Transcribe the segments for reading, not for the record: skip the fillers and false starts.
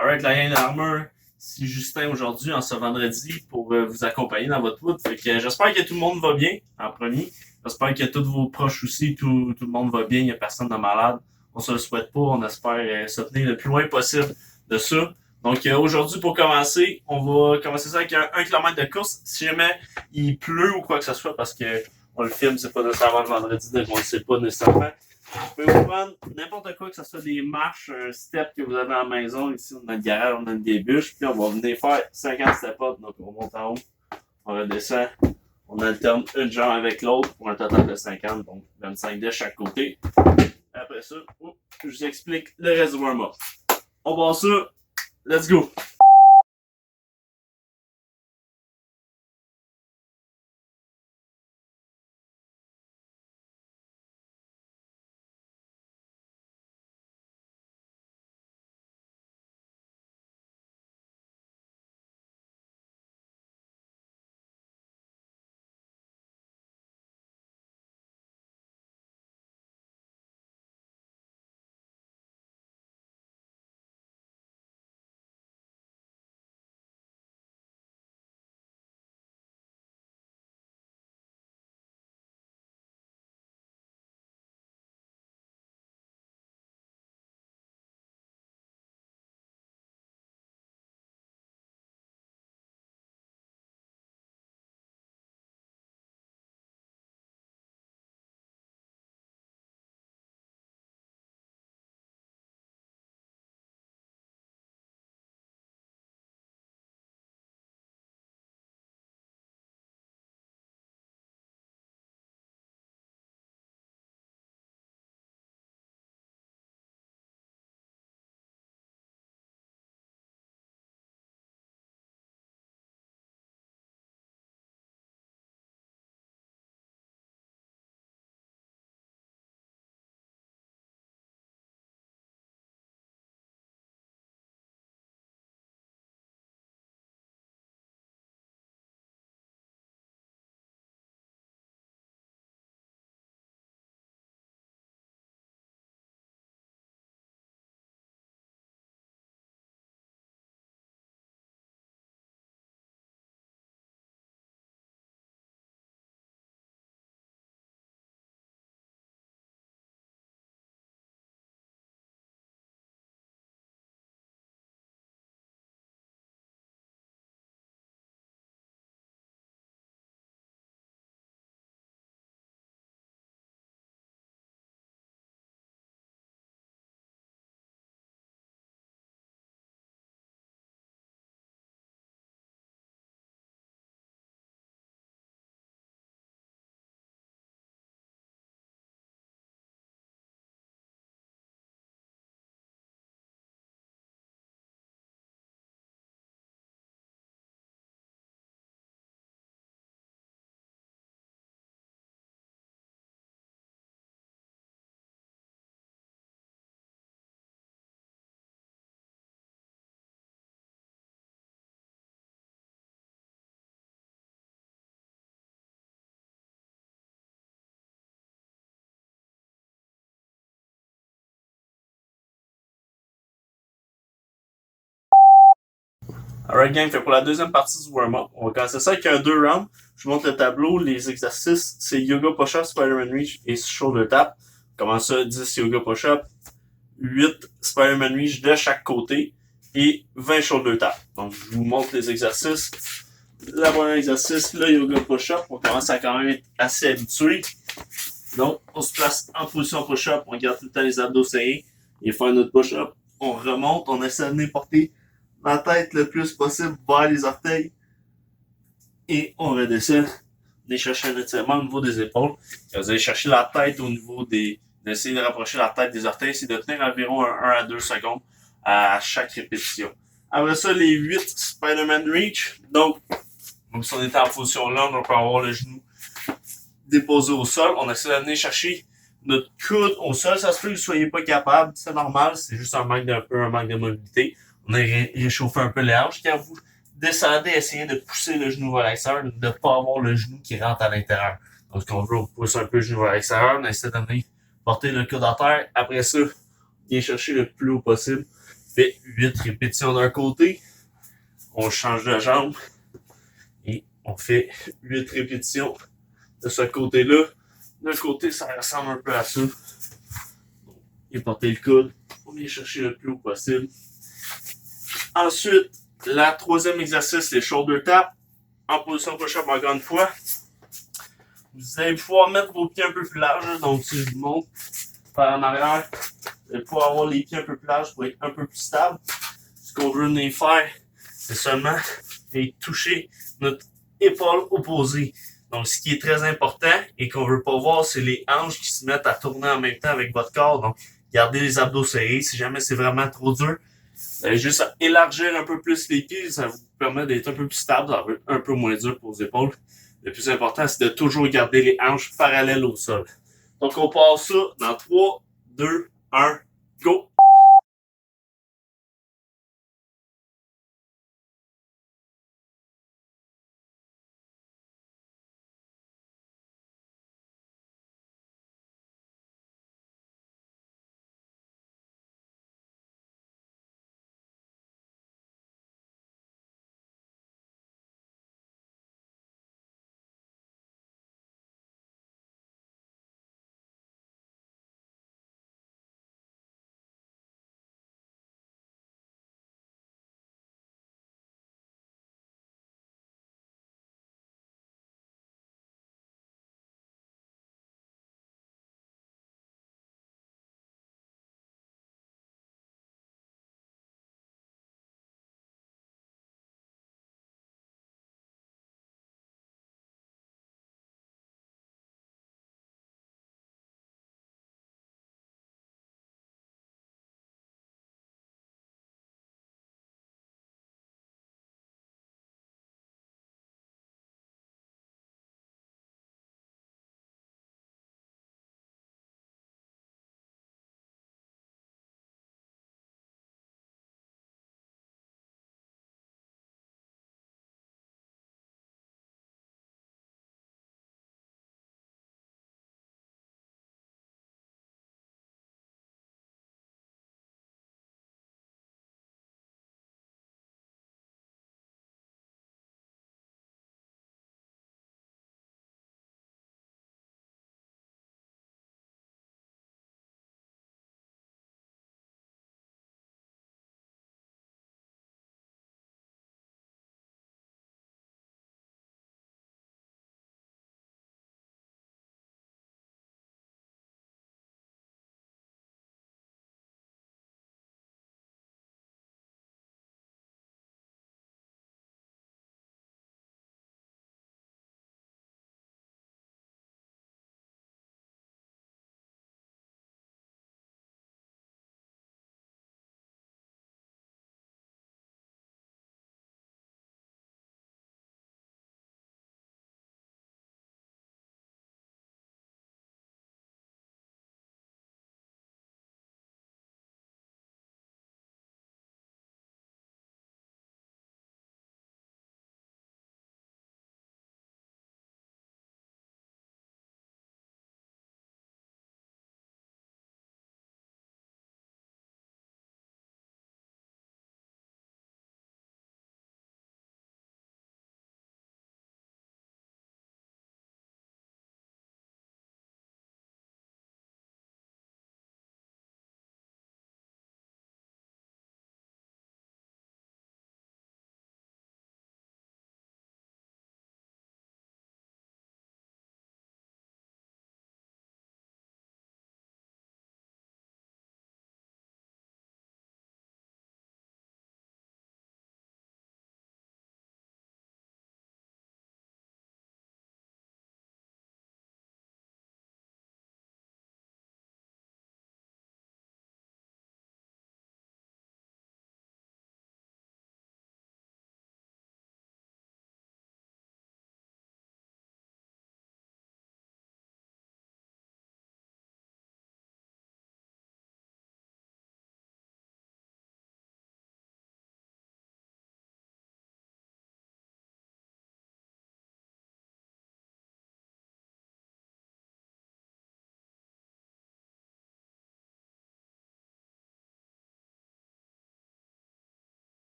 Alright, la gang d'armure, c'est Justin aujourd'hui, en ce vendredi, pour vous accompagner dans votre route. Fait que j'espère que tout le monde va bien, en premier. J'espère que tous vos proches aussi, tout le monde va bien, il n'y a personne de malade. On se le souhaite pas, on espère se tenir le plus loin possible de ça. Donc aujourd'hui, pour commencer, on va commencer ça avec un kilomètre de course. Si jamais il pleut ou quoi que ce soit, parce que on le filme, c'est pas nécessairement le vendredi, donc on le sait pas nécessairement. Vous pouvez vous prendre n'importe quoi, que ce soit des marches, un step que vous avez à la maison. Ici, on a le garage, on a des bûches, puis on va venir faire 50 step-up. Donc, on monte en haut, on redescend, on alterne une jambe avec l'autre pour un total de 50, donc 25 de chaque côté. Après ça, je vous explique le reste du warm-up. On va ça, let's go! Alright gang, fait pour la deuxième partie du warm-up, on va commencer ça avec un 2 rounds. Je vous montre le tableau, les exercices, c'est yoga push-up, Spider-Man Reach et shoulder tap. Comment ça, 10 yoga push-up, 8 Spider-Man Reach de chaque côté et 20 shoulder tap. Donc je vous montre les exercices. Le premier exercice, le yoga push-up, on commence à quand même être assez habitué. Donc on se place en position push-up, on garde tout le temps les abdos serrés et faire notre push-up. On remonte, on essaie de venir porter la tête le plus possible vers les orteils et on redescend. On est chercher un étirement au niveau des épaules. Vous allez chercher la tête au niveau d'essayer de rapprocher la tête des orteils, c'est de tenir environ 1 à 2 secondes à chaque répétition. Après ça, les 8 Spider-Man Reach. Donc, même si on est en position longue, on peut avoir le genou déposé au sol. On essaie de venir chercher notre coude au sol. Ça se peut que vous ne soyez pas capable. C'est normal. C'est juste un manque de mobilité. On a réchauffé un peu les hanches. Quand vous descendez, essayez de pousser le genou vers l'extérieur, de ne pas avoir le genou qui rentre à l'intérieur. Donc, ce qu'on veut, on pousse un peu le genou vers l'extérieur, on essaie de venir porter le coude à terre. Après ça, viens chercher le plus haut possible. fait 8 répétitions d'un côté. On change de jambe et on fait 8 répétitions de ce côté-là. De côté, ça ressemble un peu à ça. Et porter le coude pour aller chercher le plus haut possible. Ensuite, la troisième exercice, les shoulder taps. En position push-up encore une fois. Vous allez pouvoir mettre vos pieds un peu plus larges. Donc, si je vous montre par en arrière, vous allez pouvoir avoir les pieds un peu plus larges pour être un peu plus stable. Ce qu'on veut venir faire, c'est seulement toucher notre épaule opposée. Donc, ce qui est très important et qu'on veut pas voir, c'est les hanches qui se mettent à tourner en même temps avec votre corps. Donc, gardez les abdos serrés. Si jamais c'est vraiment trop dur, vous allez juste élargir un peu plus les pieds. Ça vous permet d'être un peu plus stable, un peu moins dur pour vos épaules. Le plus important, c'est de toujours garder les hanches parallèles au sol. Donc, on passe ça dans 3, 2, 1, go!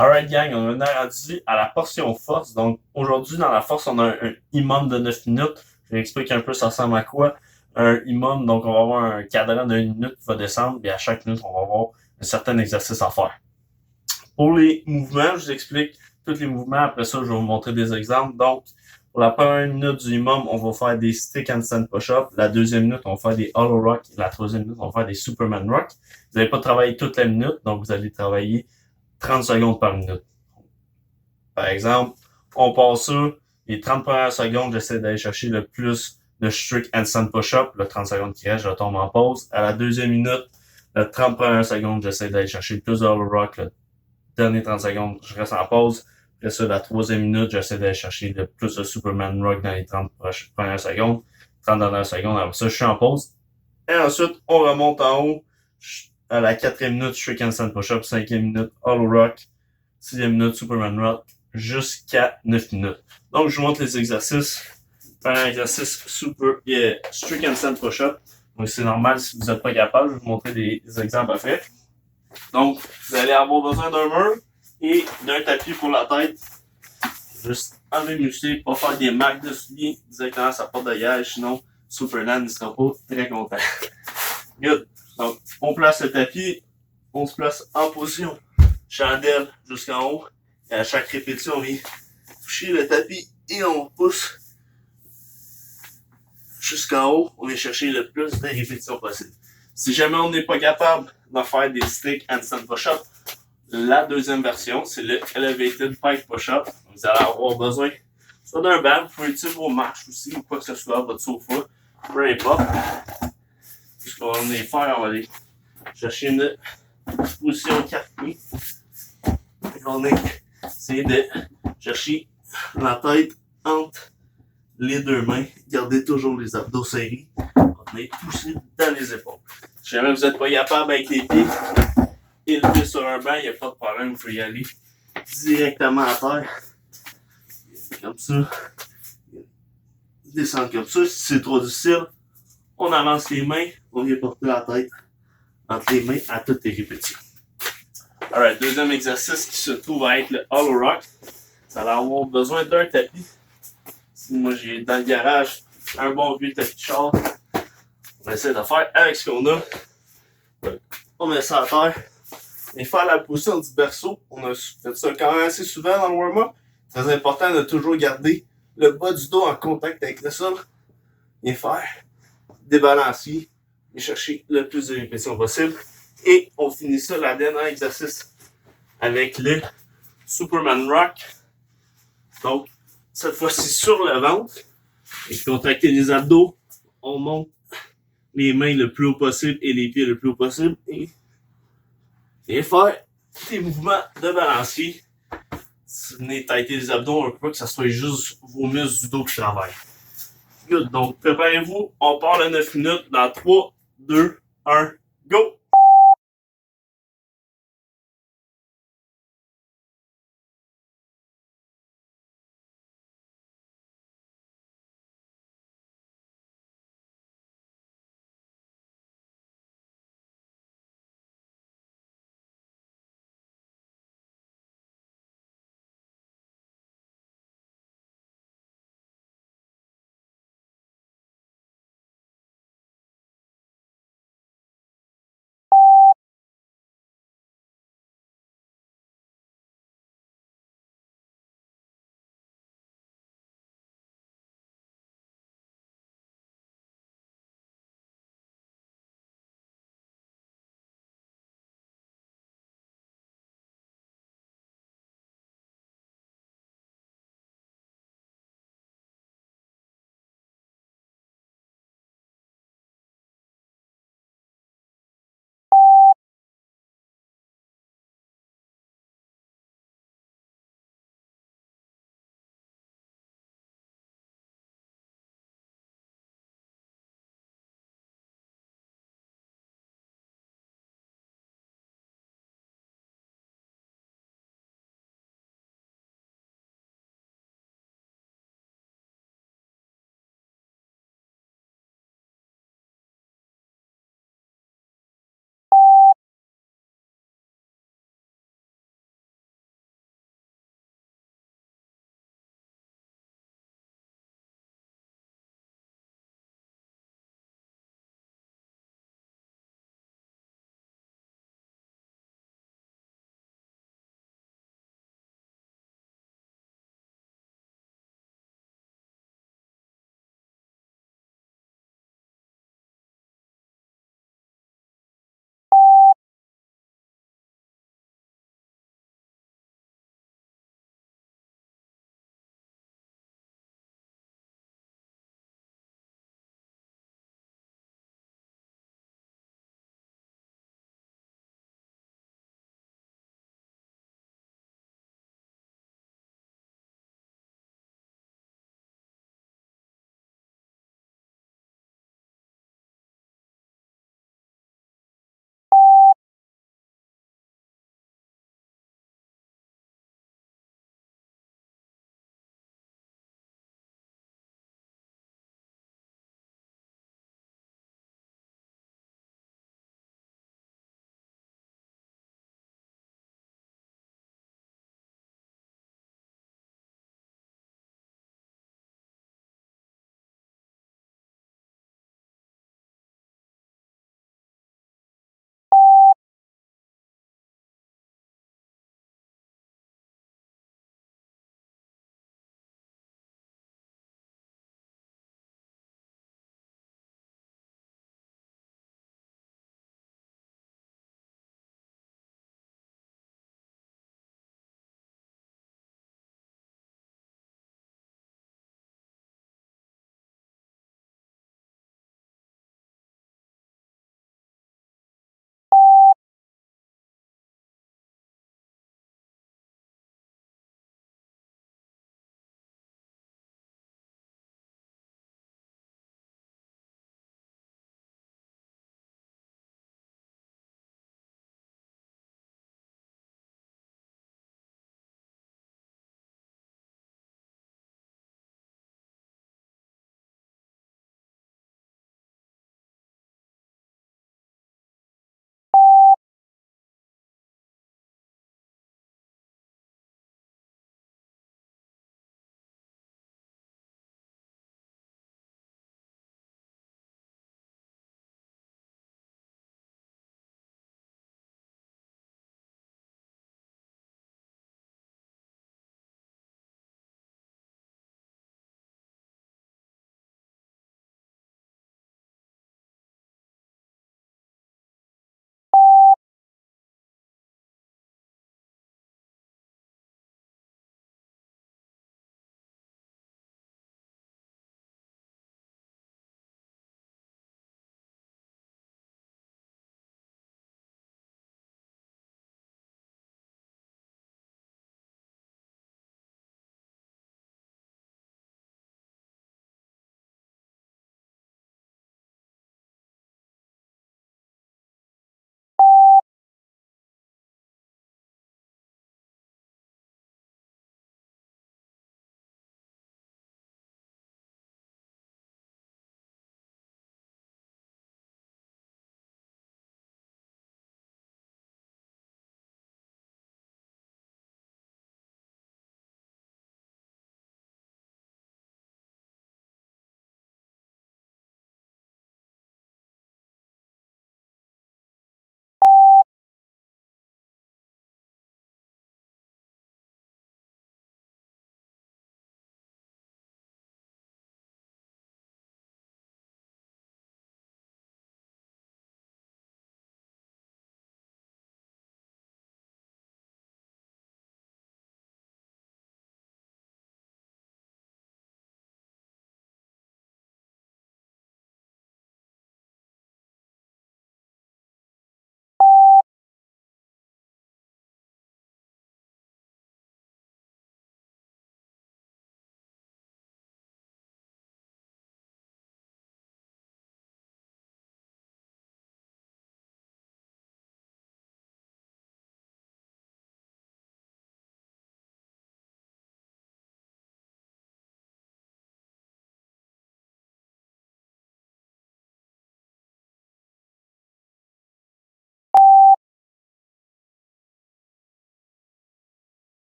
Alright gang, on est rendu à la portion force. Donc aujourd'hui dans la force, on a un imam de 9 minutes. Je vais expliquer un peu ça ressemble à quoi. Un imam, donc on va avoir un cadran de 1 minute qui va descendre, et à chaque minute, on va avoir un certain exercice à faire. Pour les mouvements, je vous explique tous les mouvements. Après ça, je vais vous montrer des exemples. Donc, pour la première minute du imam, on va faire des stick handstand push-up. La deuxième minute, on va faire des hollow rock. La troisième minute, on va faire des superman rock. Vous n'allez pas travailler toute la minute, donc vous allez travailler 30 secondes par minute. Par exemple, on passe sur les 30 premières secondes, j'essaie d'aller chercher le plus de strict handstand push-up. Le 30 secondes qui reste, je tombe en pause. À la deuxième minute, le 30 premières secondes, j'essaie d'aller chercher le plus de hollow rock. Le dernier 30 secondes, je reste en pause. Après ça, la troisième minute, j'essaie d'aller chercher le plus de Superman Rock dans les 30 premières secondes. 30 dernières secondes, après ça, je suis en pause. Et ensuite, on remonte en haut. À la quatrième minute, strict handstand push-up. Cinquième minute, hollow rock. Sixième minute, Superman Rock. Jusqu'à 9 minutes. Donc, je vous montre les exercices. Un exercice strict handstand push-up. Donc, c'est normal si vous n'êtes pas capable. Je vais vous montrer des exemples après. Donc, vous allez avoir besoin d'un mur et d'un tapis pour la tête. Juste enlever le musclé, pas faire des marques de souliers directement à sa porte de gage, sinon Superman ne sera pas très content. Good. Donc, on place le tapis, on se place en position chandelle jusqu'en haut. Et à chaque répétition, on vient toucher le tapis et on pousse jusqu'en haut. On vient chercher le plus de répétitions possible. Si jamais on n'est pas capable de faire des stick handstand push-up, la deuxième version, c'est le Elevated Pike Push-Up. Vous allez avoir besoin soit d'un banc, vous pouvez utiliser vos marches aussi, ou quoi que ce soit, votre sofa, peu importe. Ce qu'on va venir faire, on va aller chercher une position 4 pieds. On va essayer de chercher la tête entre les deux mains. Gardez toujours les abdos serrés. On est poussé dans les épaules. Si jamais vous n'êtes pas capable avec les pieds, élevé sur un banc, il n'y a pas de problème, vous pouvez y aller directement à terre. Comme ça. Descendre comme ça. Si c'est trop difficile, on avance les mains, on vient porter la tête entre les mains à toutes les répétitions. Alright, deuxième exercice qui se trouve à être le hollow rock. Ça va avoir besoin d'un tapis. Si moi j'ai dans le garage un bon vieux tapis de char, on essaie de faire avec ce qu'on a. On met ça à terre. Et faire la position du berceau, on a fait ça quand même assez souvent dans le warm-up. Très important de toujours garder le bas du dos en contact avec le sol. Et faire des balanciers et chercher le plus de répétitions possible. Et on finit ça, la dernière exercice, avec le Superman Rock. Donc, cette fois-ci sur le ventre. Et contracter les abdos, on monte les mains le plus haut possible et les pieds le plus haut possible. Et faire des mouvements de balancier. Si vous venez têter les abdos un peu, que ça soit juste vos muscles du dos qui travaillent. Good. Donc, préparez-vous. On part le 9 minutes dans 3, 2, 1, go!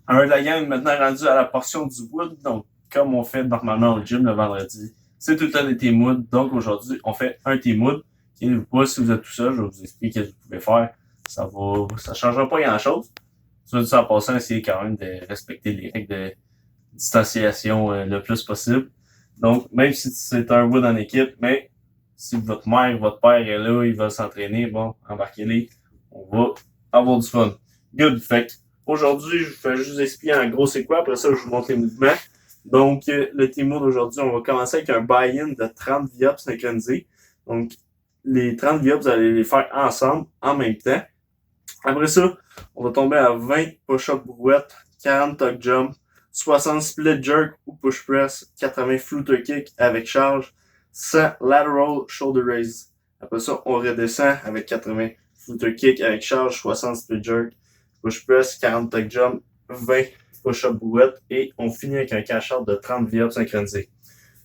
Un de la gang maintenant rendu à la portion du wood, donc comme on fait normalement au gym le vendredi, c'est tout le temps des team wood. Donc aujourd'hui, on fait un team wood. Inquiétez-vous pas, si vous êtes tout seul, je vais vous expliquer ce que vous pouvez faire. Ça changera pas grand chose. Soit dit en passant, essayez quand même de respecter les règles de distanciation le plus possible. Donc, même si c'est un wood en équipe, mais si votre mère, votre père est là, il va s'entraîner, bon, embarquez-les. On va avoir du fun. Good. Fait aujourd'hui, je vais juste expliquer en gros c'est quoi. Après ça, je vous montre les mouvements. Donc, le team mode aujourd'hui, on va commencer avec un buy-in de 30 VIOPS synchronisés. Donc, les 30 VIOPS, vous allez les faire ensemble, en même temps. Après ça, on va tomber à 20 push-up brouettes, 40 tuck jump, 60 split jerk ou push press, 80 flutter kick avec charge, 100 lateral shoulder raise. Après ça, on redescend avec 80 flutter kick avec charge, 60 split jerk, push press, 40 tuck jump, 20 push-up brouettes et on finit avec un cash-out de 30 VIOPS synchronisés.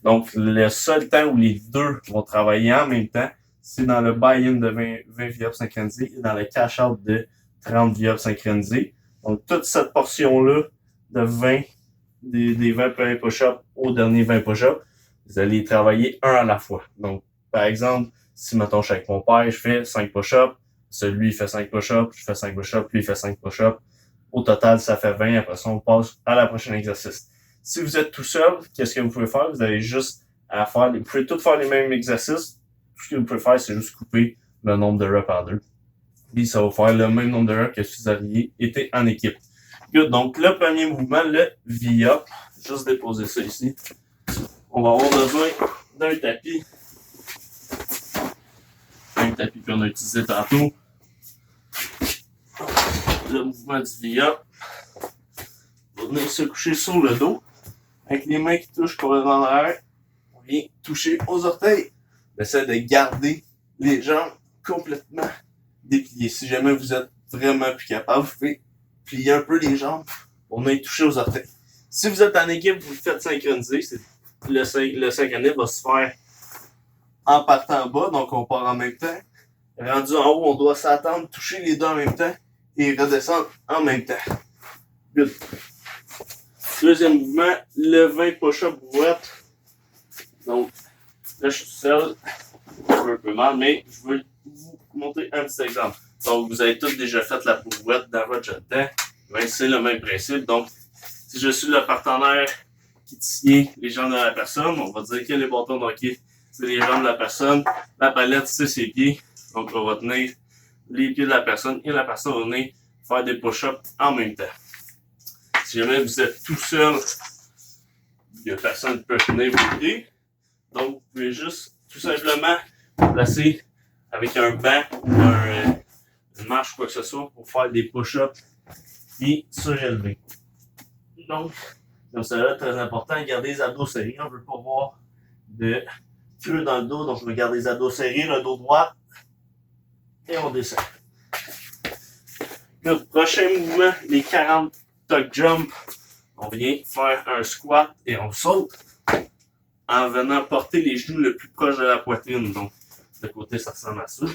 Donc, le seul temps où les deux vont travailler en même temps, c'est dans le buy-in de 20 VIOPS synchronisés et dans le cash-out de 30 VIOPS synchronisés. Donc, toute cette portion-là de 20, des 20 premiers push-ups aux derniers 20 push-ups, vous allez travailler un à la fois. Donc, par exemple, si, mettons, je suis avec mon père, je fais 5 push-ups, celui il fait 5 push-ups, je fais 5 push-ups, lui il fait 5 push-ups. Au total, ça fait 20. Après ça, on passe à la prochaine exercice. Si vous êtes tout seul, qu'est-ce que vous pouvez faire? Vous avez juste à faire, vous pouvez tous faire les mêmes exercices. Tout ce que vous pouvez faire, c'est juste couper le nombre de reps en deux. Puis ça va faire le même nombre de reps que si vous aviez été en équipe. Good. Donc, le premier mouvement, le V-up. Juste déposer ça ici. On va avoir besoin d'un tapis. Un tapis qu'on a utilisé tantôt. Le mouvement du V-up. On va venir se coucher sur le dos. Avec les mains qui touchent complètement en arrière. On vient toucher aux orteils. On essaie de garder les jambes complètement dépliées. Si jamais vous êtes vraiment plus capable, vous pouvez plier un peu les jambes pour venir toucher aux orteils. Si vous êtes en équipe, vous le faites synchroniser. Le synchronisme va se faire en partant en bas, donc on part en même temps. Rendu en haut, on doit s'attendre, toucher les deux en même temps et redescendre en même temps. Good. Deuxième mouvement, le 20 push-up brouette. Donc, là, je suis tout seul. Je veux un peu mal, mais je veux vous montrer un petit exemple. Donc, vous avez tous déjà fait la brouette dans votre jeune temps. Ben, c'est le même principe. Donc, si je suis le partenaire qui tient les jambes de la personne, on va dire que les bâtons d'hockey, c'est les jambes de la personne. La palette, c'est ses pieds. Donc, on va tenir les pieds de la personne et la personne va venir faire des push-ups en même temps. Si jamais vous êtes tout seul, il n'y a personne qui peut venir vous aider. Donc, vous pouvez juste tout simplement vous placer avec un banc ou une marche ou quoi que ce soit pour faire des push-ups et surélever. Donc, comme ça là, très important, garder les abdos serrés. On ne veut pas voir de creux dans le dos, donc on veut garder les abdos serrés, le dos droit, et on descend. Le prochain mouvement, les 40 tuck jump. On vient faire un squat et on saute en venant porter les genoux le plus proche de la poitrine. Donc, de côté, ça ressemble à ça.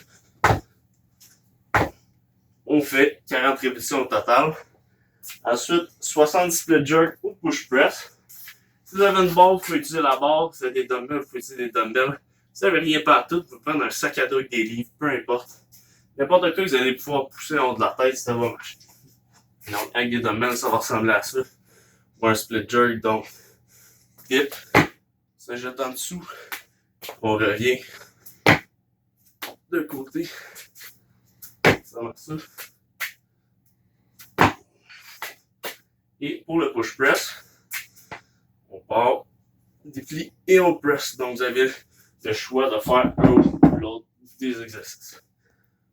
On fait 40 répétitions au total. Ensuite, 60 split jerk ou push press. Si vous avez une barre, vous pouvez utiliser la barre. Si vous avez des dumbbells, vous pouvez utiliser des dumbbells. Si vous n'avez rien partout, vous pouvez prendre un sac à dos avec des livres, peu importe. N'importe quoi, vous allez pouvoir pousser en haut de la tête, ça va marcher. Donc, avec des dumbbells, ça va ressembler à ça. Ou un split jerk, donc, hip, ça jette en dessous. On revient de côté. Ça marche ça. Et pour le push press, on part, on déplie et on press. Donc, vous avez le choix de faire un ou l'autre des exercices.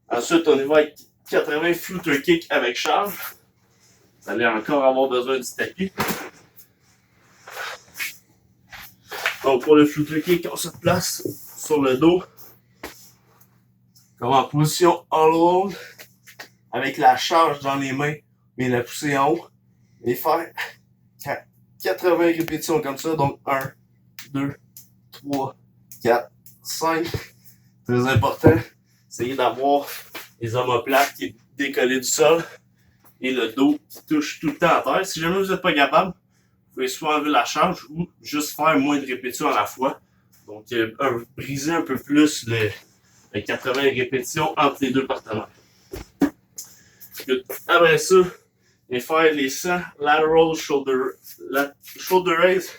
Ensuite, on y va avec 80 flutter kick avec charge. Vous allez encore avoir besoin du tapis. Donc, pour le flutter kick, on se place sur le dos, comme en position all roll, avec la charge dans les mains, mais la pousser en haut, et faire 80 répétitions comme ça. Donc, 1, 2, 3, 4, 5. Très important, essayez d'avoir les omoplates qui est décollé du sol et le dos qui touche tout le temps à terre. Si jamais vous n'êtes pas capable, vous pouvez soit enlever la charge ou juste faire moins de répétitions à la fois. Donc, briser un peu plus les 80 répétitions entre les deux partenaires. Après ça, et faire les 100 lateral shoulder raise.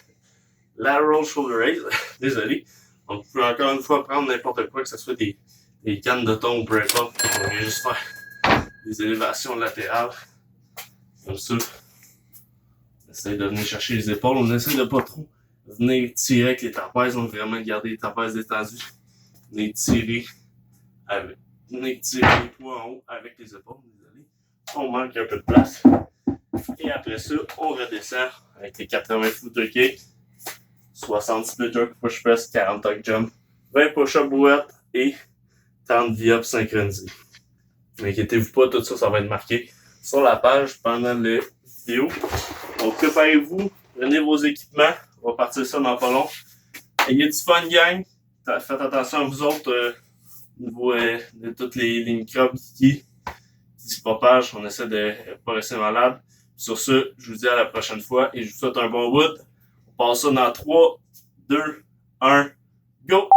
Désolé. Donc, vous pouvez encore une fois prendre n'importe quoi, que ce soit des cannes de thon ou peu importe. On vient juste faire des élévations latérales. Comme ça. On essaie de venir chercher les épaules. On essaie de pas trop venir tirer avec les trapèzes. Donc, vraiment garder les trapèzes détendus. Venir tirer les poids en haut avec les épaules. Désolé. On manque un peu de place. Et après ça, on redescend avec les 80 footer kicks, 60 splitter push press, 40 tuck jump, 20 push-up brouette et 30 V-up synchronisés. N'inquiétez-vous pas, tout ça, ça va être marqué sur la page pendant la vidéo. Donc, préparez-vous, prenez vos équipements, on va partir ça dans pas long. Ayez du fun, gang. Faites attention à vous autres au niveau de toutes les microbes qui se propagent. On essaie de pas rester malade. Sur ce, je vous dis à la prochaine fois et je vous souhaite un bon bout. On passe ça dans 3, 2, 1, go!